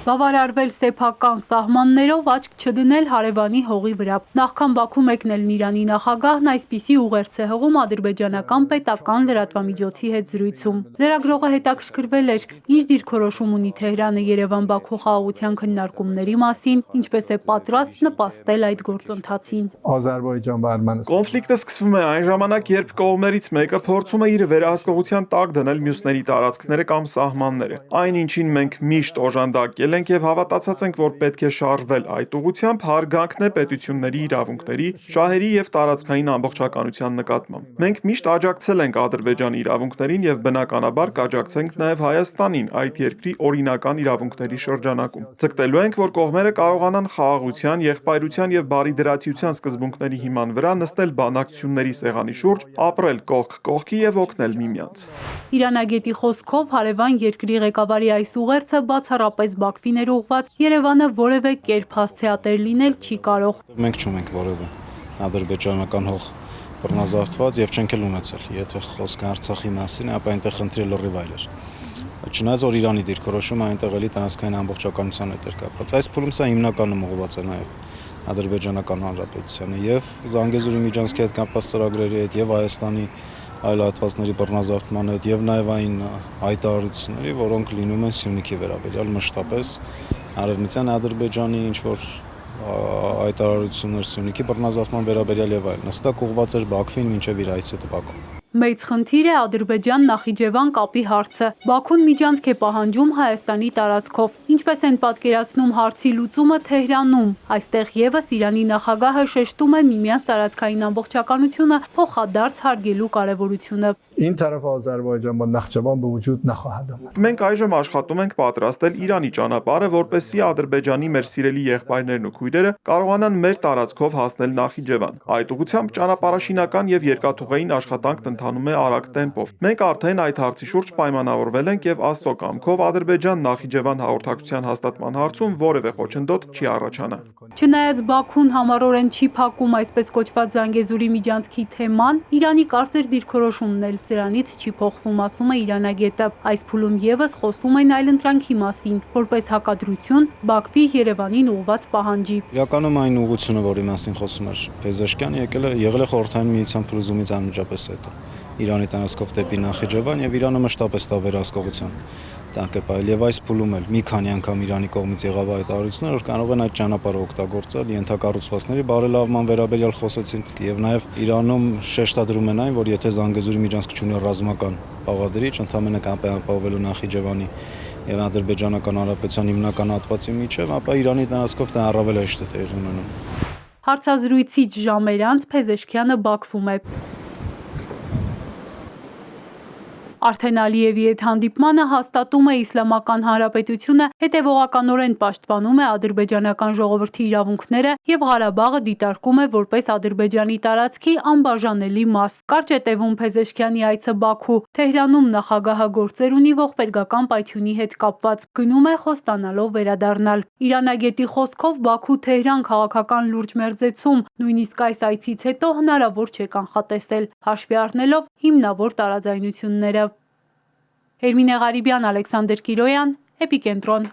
Բավարարվել սեփական սահմաններով, աչք չդնել հարևանի հողի վրա։ Նախքան Բաքու մեկնելն Իրանի նախագահն այսպիսի ուղերձ է հղում ադրբեջանական պետական լրատվամիջոցի հետ զրույցում։ Լրագրողը հետաքրքրվել էր, ինչ դիրքորոշում ունի Թեհրանը Երևան-Բաքու խաղաղության քննարկումների մասին, ինչպես է պատրաստ նպաստել այդ գործընթացին։ Կոնֆլիկտը սկսվում է այն ժամանակ, երբ կողմերից մեկը փորձում է իր վերահսկողության տակ դնել մյուսների տարածքները կամ սահմանները։ Այն, ինչին մենք միշտ օժանդակել ենք եւ հավատացած ենք, որ պետք է շարժվել այդ ուղղությամբ, հարգանքն է պետությունների իրավունքների, շահերի եւ տարածքային ամբողջականության նկատմամբ։ Մենք միշտ աջակցել ենք Ադրբեջանի իրավունքներին եւ բնականաբար կաջակցենք նաեւ Հայաստանին այդ երկրի օրինական իրավունքների շրջանակում։ Ձգտելու ենք, որ կողմերը կարողանան խաղաղության, եղբայրության եւ բարիդրացիության սկզբունքների հիման վրա նստել բանակցությունների սեղանի շուրջ, ապրել կողք կողքի եւ օգնել միմյանց։ Իրանագետի խոսքով հարևան երկրի ղեկավարի այս ուղերձը բացառապես Բաքվին էր ուղղված, Երևանը որևէ կերպ հասցեատեր լինել չի կարող։ Մենք չունենք որևէ ադրբեջանական հող բռնազավթված եւ չենք էլ ունեցել։ Եթե խոսքը Արցախի մասին է, ապա այնտեղ խնդիրը լրիվ այլ էր։ Չնայած որ Իրանի դիրքորոշումը այնտեղ էլի տնասկային ամբողջականության հետ էր կապված։ Այս փուլում սա հիմնականում ուղղված է նաեւ Ադրբեջանական Հանրապետությանը եւ Զանգեզուրի միջանցքի հետ կապված ծրագրերի հետ եւ Հայաստանի այլ հատվածների բռնազավթման հետ եւ նաեւ այն հայտարարությունների, որոնք լինում են Սյունիքի վերաբերյալ մշտապես Արևմտյան Ադրբեջանի ինչ որ հայտարարություններ Սյունիքի բռնազավթման վերաբերյալ եւ այլն, հստակ ուղղված էր Բաքվին մինչեւ իր այցը Բաքու։ Մեծ խնդիր է Ադրբեջան-Նախիջևան կապի հարցը։ Բաքուն միջանցք է պահանջում Հայաստանի տարածքով։ Ինչպես են պատկերացնում հարցի լուծումը Թեհրանում։ Այստեղ եւս Իրանի նախագահը շեշտում է միմյանց տարածքային ամբողջականությունը փոխադարձ հարգելու կարեւորությունը։ Մենք այժմ աշխատում ենք պատրաստել Իրանի ճանապարհը, որպեսզի Ադրբեջանի մեր սիրելի եղբայրներն ու քույրերը կարողանան մեր տարածքով հասնել Նախիջևան։ Այդ ուղղությամբ ճանապարհաշինական եւ երկաթուղային աշխատանքն ընթանում է արագ տեմպով։ Մենք արդեն այդ հարցի շուրջ պայմանավորվել ենք եւ Աստծո կամքով Ադրբեջան-Նախիջևան հաղորդակցության հաստատման հարցում որևէ խոչընդոտ չի առաջանա։ Չնայած Բաքուն համառորեն չի փակում այսպես կոչված Զանգեզուրի միջանցքի թեման, Իրանի կարծր դիրքորոշումն էլ սրանից չի փոխվում, ասում է իրանագետը։ Այս փուլում եւս խոսում են այլընտրանքի մասին, որպես հակադրություն Բաքվի Երևանին ուղղված պահանջի։ Իրականում այն ուղղությունը, որի մասին խոսում էր Փեզեշկյանը, եղել է խորհրդային միության փլուզումից անմիջապես հետո։ Իրանի տարածքով դեպի Նախիջևան եւ Իրանը մշտապես տա վերահսկողության տակ է պահել եւ այս փուլում էլ մի քանի անգամ Իրանի կողմից եղավ հայտարարություններ, որ կարող են այդ ճանապարհը օգտագործել ենթակառուցվածքների բարելավման վերաբերյալ խոսեցին եւ նաեւ Իրանում շեշտադրում են այն, որ եթե Զանգեզուրի միջանցքը չունի ռազմական բաղադրիչ, ընդհանրապես ապահովելու Նախիջևանի եւ Ադրբեջանական Հանրապետության հիմնական հատվածի միջև, ապա Իրանի տարածքով դա առավել հեշտ է տեղի ունենում։ Հարցազրույցից ժամեր անց Փեզեշքյանը Բաքվում է։ Արդեն Ալիևի հետ հանդիպմանը հաստատում է Իսլամական Հանրապետությունը հետևողականորեն պաշտպանում է ադրբեջանական ժողովրդի իրավունքները եւ Ղարաբաղը դիտարկում է որպես Ադրբեջանի տարածքի անբաժանելի մաս։ Կարճ է տևում Փեզեշքյանի այցը Բաքու։ Թեհրանում նախագահը գործեր ունի ողբերգական պայթյունի հետ կապված, գնում է խոստանալով վերադառնալ։ Իրանագետի խոսքով Բաքու-Թեհրան քաղաքական լուրջ մերձեցում նույնիսկ այս այցից հետո հնարավոր չէ կանխատեսել, հաշվի առնելով հիմնավոր տարաձայնությունները։ Էրմինե Ղարիբյան, Ալեքսանդր Կիրոյան, Էպիկենտրոն։